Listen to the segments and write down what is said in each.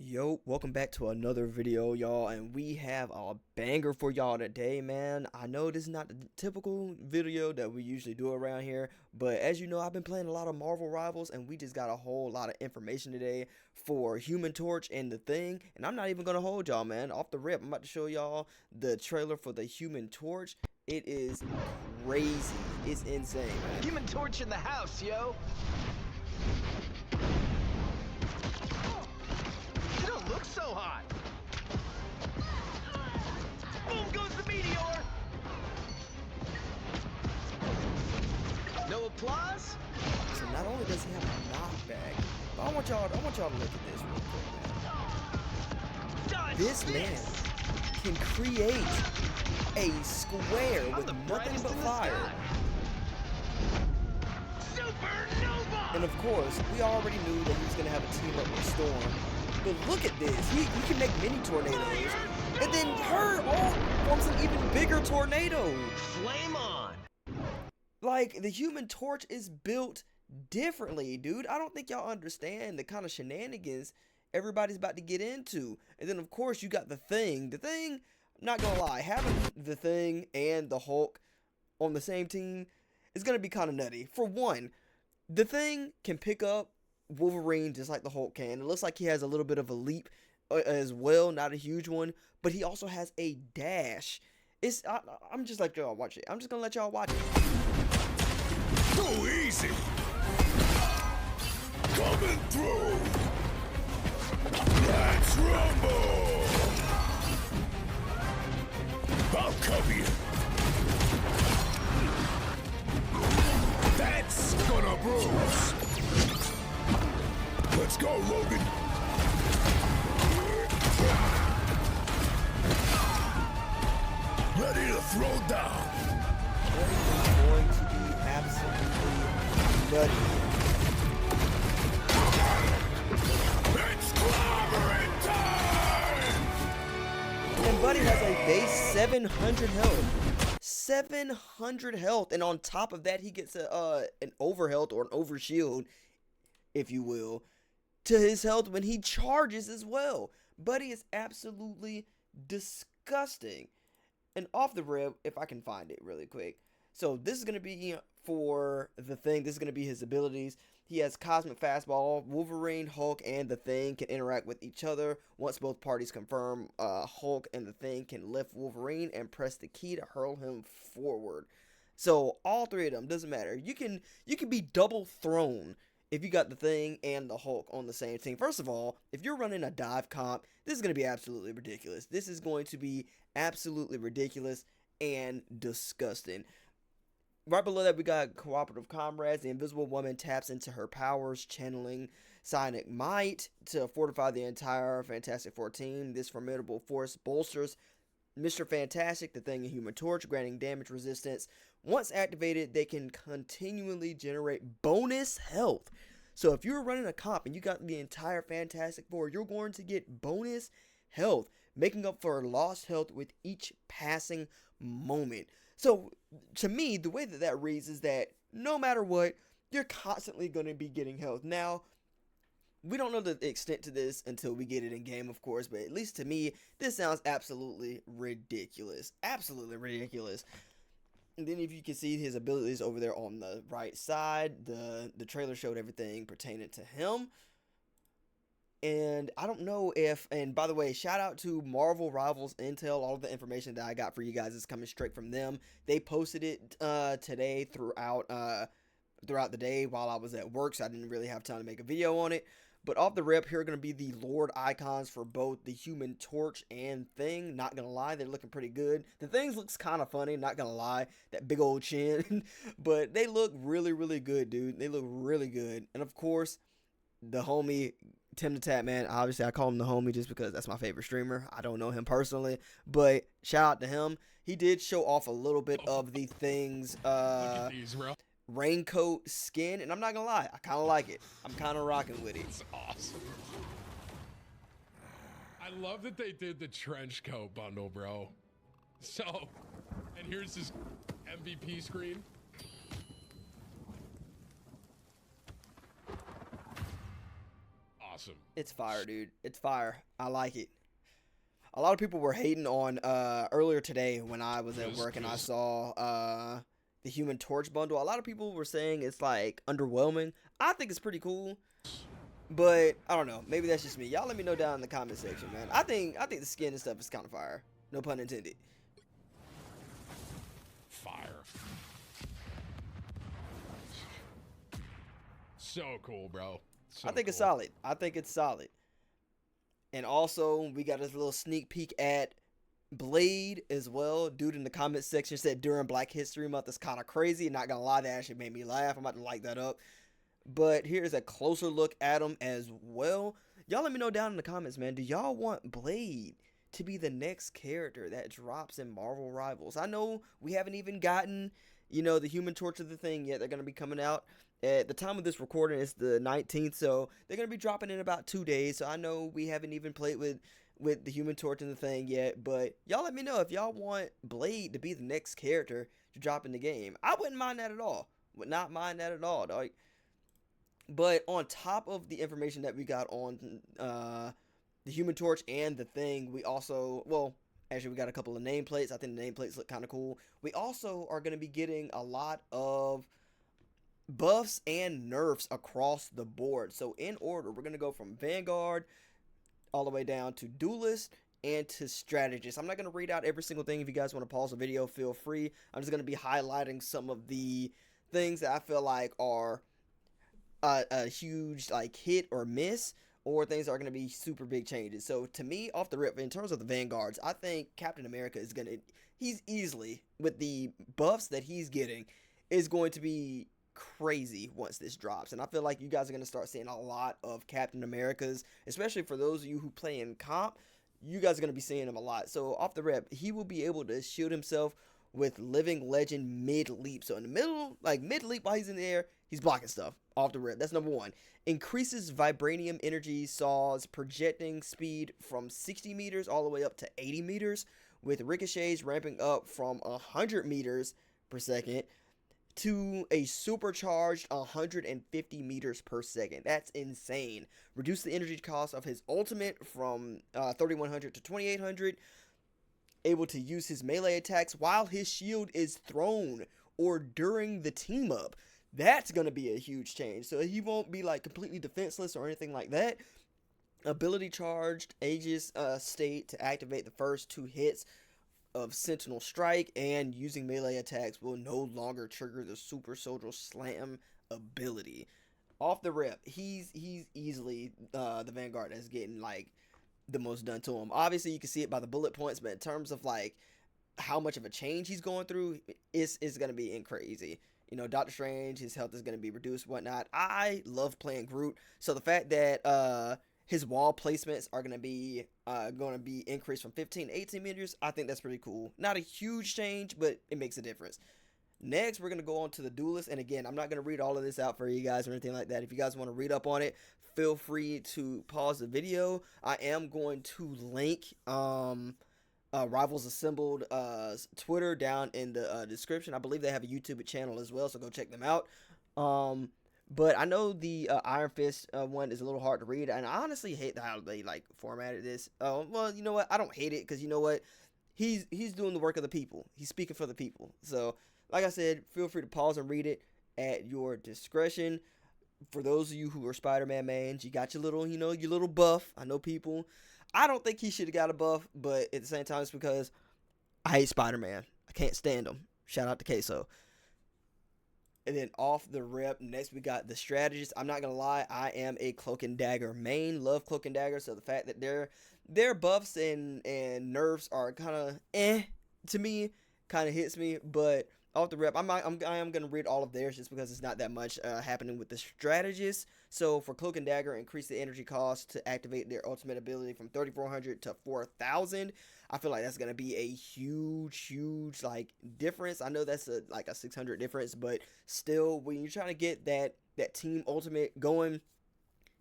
Yo, welcome back to another video, y'all, and we have a banger for y'all today, man. I know this is not the typical video that we usually do around here, but as you know, I've been playing a lot of Marvel Rivals, and we just got a whole lot of information today for Human Torch and The Thing, and I'm not even gonna hold y'all, man. Off the rip, I'm about to show y'all the trailer for the Human Torch. It is crazy. It's insane, man. Human Torch in the house, yo! You don't look so hot! Boom goes the meteor! No applause? So not only does he have a knockback, but I want y'all to look at this real quick, man. Dodge This man can create a square I'm with the nothing brightest but in the fire. sky. Supernova! And of course, we already knew that he was gonna have a team up with Storm. But look at this. He can make mini tornadoes. And then her forms an even bigger tornado. Flame on! Like, the Human Torch is built differently, dude. I don't think y'all understand the kind of shenanigans everybody's about to get into. And then, of course, you got The Thing. The Thing, not gonna lie, having The Thing and the Hulk on the same team is gonna be kind of nutty. For one, The Thing can pick up Wolverine just like the Hulk can. It looks like he has a little bit of a leap as well, not a huge one, but he also has a dash. I'm just like y'all watch it. I'm just gonna let y'all watch it. Go easy. Coming through. Let's rumble. I'll cover you. That's gonna bruise. Let's go, Logan. Ready to throw down. It is going to be absolutely nutty. It's clobbering time! And Buddy has a base 700 health. 700 health, and on top of that, he gets an overhealth or an overshield, if you will, to his health when he charges as well. Buddy is absolutely disgusting. And off the rip, if I can find it really quick. So this is going to be for The Thing. This is going to be his abilities. He has Cosmic Fastball. Wolverine, Hulk, and The Thing can interact with each other. Once both parties confirm, Hulk and The Thing can lift Wolverine and press the key to hurl him forward. So all three of them, doesn't matter. You can be double thrown if you got The Thing and the Hulk on the same team. First of all, if you're running a dive comp, this is going to be absolutely ridiculous. This is going to be absolutely ridiculous and disgusting. Right below that, we got Cooperative Comrades. The Invisible Woman taps into her powers, channeling Psionic Might to fortify the entire Fantastic Four team. This formidable force bolsters Mr. Fantastic, The Thing, and Human Torch, granting damage resistance. Once activated, they can continually generate bonus health. So if you're running a comp and you got the entire Fantastic Four, you're going to get bonus health, making up for lost health with each passing moment. So to me, the way that that reads is that no matter what, you're constantly going to be getting health. Now, we don't know the extent to this until we get it in game, of course, but at least to me, this sounds absolutely ridiculous. Absolutely ridiculous. And then if you can see his abilities over there on the right side, the trailer showed everything pertaining to him. And I don't know if, and by the way, shout out to Marvel Rivals Intel. All of the information that I got for you guys is coming straight from them. They posted it today throughout the day while I was at work, so I didn't really have time to make a video on it. But off the rip, here are going to be the Lord icons for both the Human Torch and Thing. Not going to lie, they're looking pretty good. The Thing looks kind of funny, not going to lie. That big old chin. But they look really, really good, dude. They look really good. And of course, the homie, Tim the Tap Man. Obviously, I call him the homie just because that's my favorite streamer. I don't know him personally. But shout out to him. He did show off a little bit of the Thing's Look at these, bro. raincoat skin, and I'm not gonna lie, I kind of like it. I'm kind of rocking with it. It's awesome. I love that they did the trench coat bundle, bro. So, and here's his MVP screen. awesome. It's fire, dude. It's fire. I like it. A lot of people were hating on earlier today when I was at work and I saw the Human Torch bundle. A lot of people were saying it's like underwhelming. I think it's pretty cool, but I don't know. Maybe that's just me. Y'all let me know down in the comment section, man. I think the skin and stuff is kind of fire. No pun intended. Fire. So cool, bro. So I think it's cool. solid. I think it's solid. And also, we got this little sneak peek at Blade as well. Dude in the comment section said during Black History Month. It's kind of crazy. Not gonna lie, that actually made me laugh. I'm about to like that up. But here's a closer look at him as well. Y'all let me know down in the comments, man. Do y'all want Blade to be the next character that drops in Marvel Rivals? I know we haven't even gotten, you know, the Human Torch of the thing yet. They're gonna be coming out. At the time of this recording, it's the 19th, so they're going to be dropping in about 2 days. So I know we haven't even played with the Human Torch and the thing yet, but y'all let me know if y'all want Blade to be the next character to drop in the game. I wouldn't mind that at all. Would not mind that at all, dog. But on top of the information that we got on the Human Torch and the thing, we also, well, actually we got a couple of nameplates. I think the nameplates look kind of cool. We also are going to be getting a lot of buffs and nerfs across the board. So in order, we're going to go from Vanguard all the way down to Duelist and to Strategist. I'm not going to read out every single thing. If you guys want to pause the video, feel free. I'm just going to be highlighting some of the things that I feel like are a huge like hit or miss, or things that are going to be super big changes. So to me, off the rip, in terms of the Vanguards, I think Captain America is going to, he's easily, with the buffs that he's getting, is going to be crazy once this drops. And I feel like you guys are going to start seeing a lot of Captain Americas, especially for those of you who play in comp. You guys are going to be seeing him a lot. So off the rep, he will be able to shield himself with Living Legend mid leap. So in the middle, like mid leap while he's in the air, he's blocking stuff off the rip. That's number one. Increases vibranium energy saws projecting speed from 60 meters all the way up to 80 meters, with ricochets ramping up from 100 meters per second to a supercharged 150 meters per second. That's insane. Reduce the energy cost of his ultimate from 3100 to 2800. Able to use his melee attacks while his shield is thrown or during the team up. That's going to be a huge change. So he won't be like completely defenseless or anything like that. Ability charged Aegis state to activate the first 2 hits of Sentinel Strike, and using melee attacks will no longer trigger the Super Soldier Slam ability. Off the rip, he's easily the Vanguard that's getting like the most done to him. Obviously, you can see it by the bullet points, but in terms of like how much of a change he's going through, it's going to be crazy. You know, Doctor Strange, his health is going to be reduced, whatnot. I love playing Groot, so the fact that his wall placements are going to be increased from 15 to 18 meters, I think that's pretty cool. Not a huge change, but it makes a difference. Next, we're going to go on to the Duelist. And again, I'm not going to read all of this out for you guys or anything like that. If you guys want to read up on it, feel free to pause the video. I am going to link Rivals Assembled Twitter down in the description. I believe they have a YouTube channel as well, so go check them out. But I know the Iron Fist one is a little hard to read, and I honestly hate how they like formatted this. Well, you know what? I don't hate it, because you know what? He's doing the work of the people. He's speaking for the people. So, like I said, feel free to pause and read it at your discretion. For those of you who are Spider-Man mans, you got your little, you know, your little buff. I know people. I don't think he should have got a buff, but at the same time, it's because I hate Spider-Man. I can't stand him. Shout out to Queso. And then off the rip, next we got the Strategist. I'm not going to lie, I am a Cloak and Dagger main. Love Cloak and Dagger, so the fact that their buffs and nerfs are kind of to me, kind of hits me. But off the rip, I am going to read all of theirs just because it's not that much happening with the Strategist. So for Cloak and Dagger, increase the energy cost to activate their ultimate ability from 3,400 to 4,000. I feel like that's going to be a huge, like, difference. I know that's like a 600 difference, but still, when you're trying to get that team ultimate going,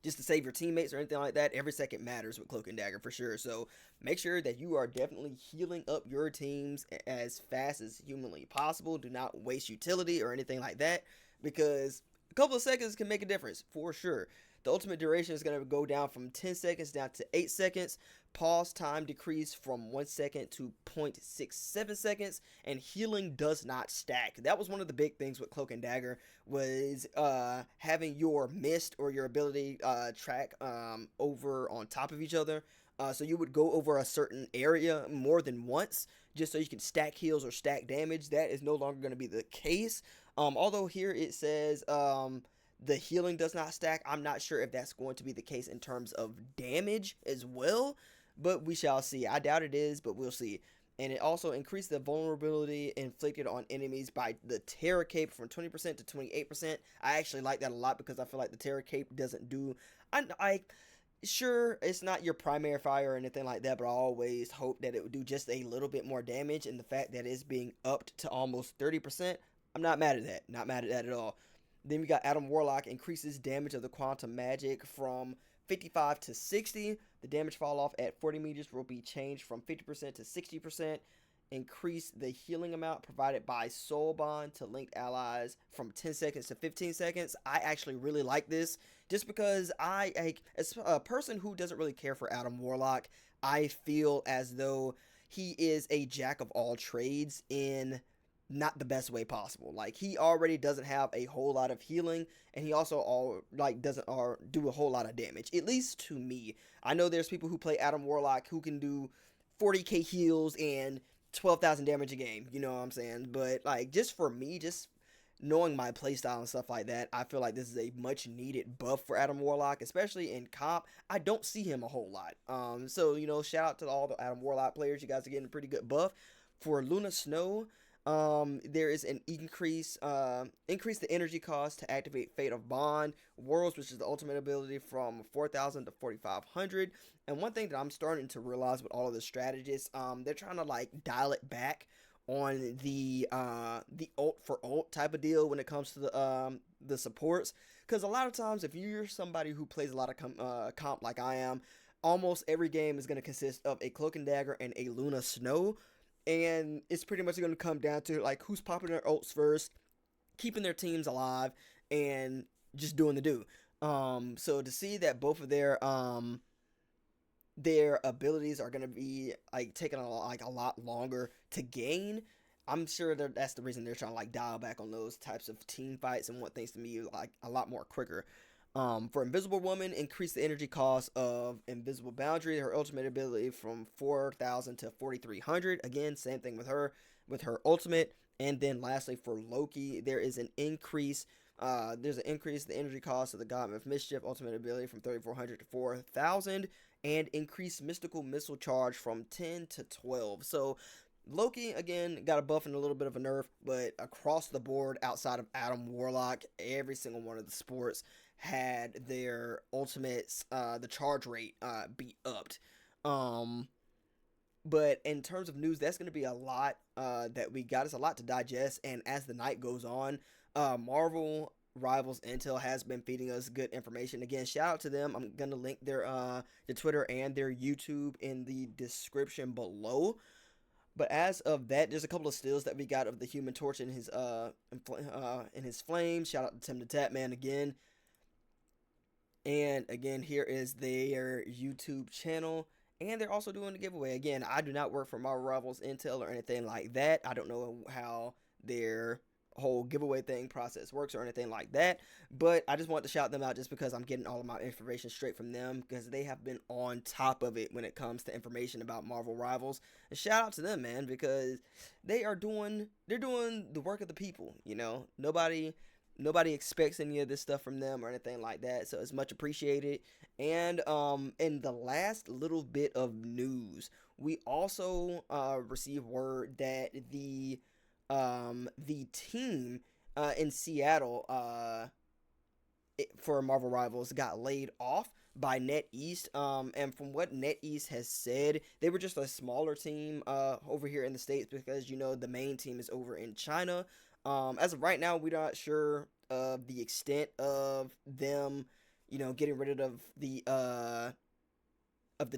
just to save your teammates or anything like that, every second matters with Cloak and Dagger for sure. So make sure that you are definitely healing up your teams as fast as humanly possible. Do not waste utility or anything like that, because a couple of seconds can make a difference for sure. The ultimate duration is going to go down from 10 seconds down to 8 seconds. Pause time decreased from 1 second to 0.67 seconds, and healing does not stack. That was one of the big things with Cloak and Dagger, was having your mist or your ability track over on top of each other. So you would go over a certain area more than once just so you can stack heals or stack damage. That is no longer going to be the case. Although here it says the healing does not stack. I'm not sure if that's going to be the case in terms of damage as well, but we shall see. I doubt it is, but we'll see. And it also increased the vulnerability inflicted on enemies by the Terror Cape from 20% to 28%. I actually like that a lot because I feel like the Terror Cape doesn't do... Sure, it's not your primary fire or anything like that, but I always hope that it would do just a little bit more damage, and the fact that it's being upped to almost 30%, I'm not mad at that. Not mad at that at all. Then we got Adam Warlock, increases damage of the quantum magic from 55 to 60. The damage fall off at 40 meters will be changed from 50% to 60%. Increase the healing amount provided by Soul Bond to linked allies from 10 seconds to 15 seconds. I actually really like this just because as a person who doesn't really care for Adam Warlock, I feel as though he is a jack of all trades in not the best way possible. Like, he already doesn't have a whole lot of healing, and he also doesn't do a whole lot of damage, at least to me. I know there's people who play Adam Warlock who can do 40k heals and 12,000 damage a game, you know what I'm saying? But like, just for me, just knowing my playstyle and stuff like that, I feel like this is a much needed buff for Adam Warlock, especially in comp. I don't see him a whole lot. So, you know, shout out to all the Adam Warlock players. You guys are getting a pretty good buff. For Luna Snow, there is an increase the energy cost to activate Fate of Bond Worlds, which is the ultimate ability, from 4,000 to 4,500. And one thing that I'm starting to realize with all of the strategists, they're trying to like dial it back on the ult for ult type of deal when it comes to the supports, because a lot of times if you're somebody who plays a lot of comp like I am, almost every game is going to consist of a Cloak and Dagger and a Luna Snow. And it's pretty much going to come down to like who's popping their ults first, keeping their teams alive, and just doing the do. So to see that both of their abilities are going to be like taking a lot longer to gain, I'm sure that's the reason they're trying to like dial back on those types of team fights and want things to be like a lot more quicker. For Invisible Woman, increase the energy cost of Invisible Boundary, her ultimate ability, from 4,000 to 4,300. Again, same thing with her ultimate. And then lastly, for Loki, there is an increase. There's an increase in the energy cost of the God of Mischief ultimate ability from 3,400 to 4,000, and increase mystical missile charge from 10 to 12. So Loki, again, got a buff and a little bit of a nerf, but across the board, outside of Adam Warlock, every single one of the sports had their ultimates, the charge rate, be upped. But in terms of news, that's going to be a lot that we got. It's a lot to digest, and as the night goes on, Marvel Rivals Intel has been feeding us good information. Again, shout out to them. I'm going to link their Twitter and their YouTube in the description below. But as of that, there's a couple of stills that we got of the Human Torch in his flames. Shout out to Tim the Tatman again. And again, here is their YouTube channel. And they're also doing a giveaway. Again, I do not work for Marvel Rivals Intel or anything like that. I don't know how their whole giveaway thing process works or anything like that. But I just want to shout them out just because I'm getting all of my information straight from them, because they have been on top of it when it comes to information about Marvel Rivals. And shout out to them, man, because they're doing the work of the people, you know. Nobody expects any of this stuff from them or anything like that, so it's much appreciated. And in the last little bit of news, we also received word that the team in Seattle for Marvel Rivals got laid off by NetEast. And from what NetEast has said, they were just a smaller team over here in the States, because, you know, the main team is over in China. As of right now, we're not sure of the extent of them, you know, getting rid of the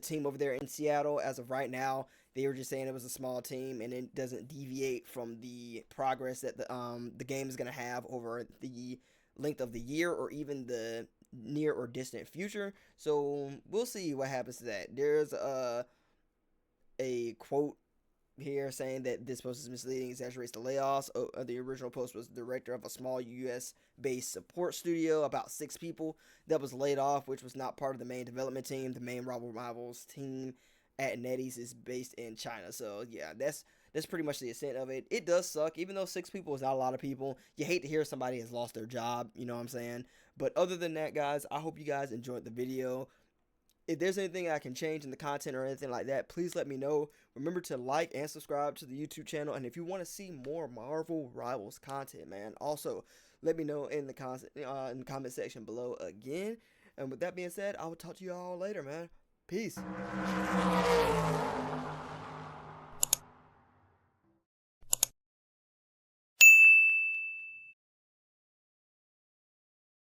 team over there in Seattle. As of right now, they were just saying it was a small team, and it doesn't deviate from the progress that the game is going to have over the length of the year, or even the near or distant future. So we'll see what happens to that. There's a quote here saying that this post is misleading, exaggerates the layoffs. The original post was director of a small U.S. based support studio, about 6 people that was laid off, which was not part of the main development team. The main Marvel Rivals team at NetEase is based in China. So yeah, that's pretty much the extent of it. It does suck, even though 6 people is not a lot of people. You hate to hear somebody has lost their job, you know what I'm saying? But other than that, guys, I hope you guys enjoyed the video. If there's anything I can change in the content or anything like that, please let me know. Remember to like and subscribe to the YouTube channel. And if you want to see more Marvel Rivals content, man, also let me know in the comment section below again. And with that being said, I will talk to you all later, man. Peace.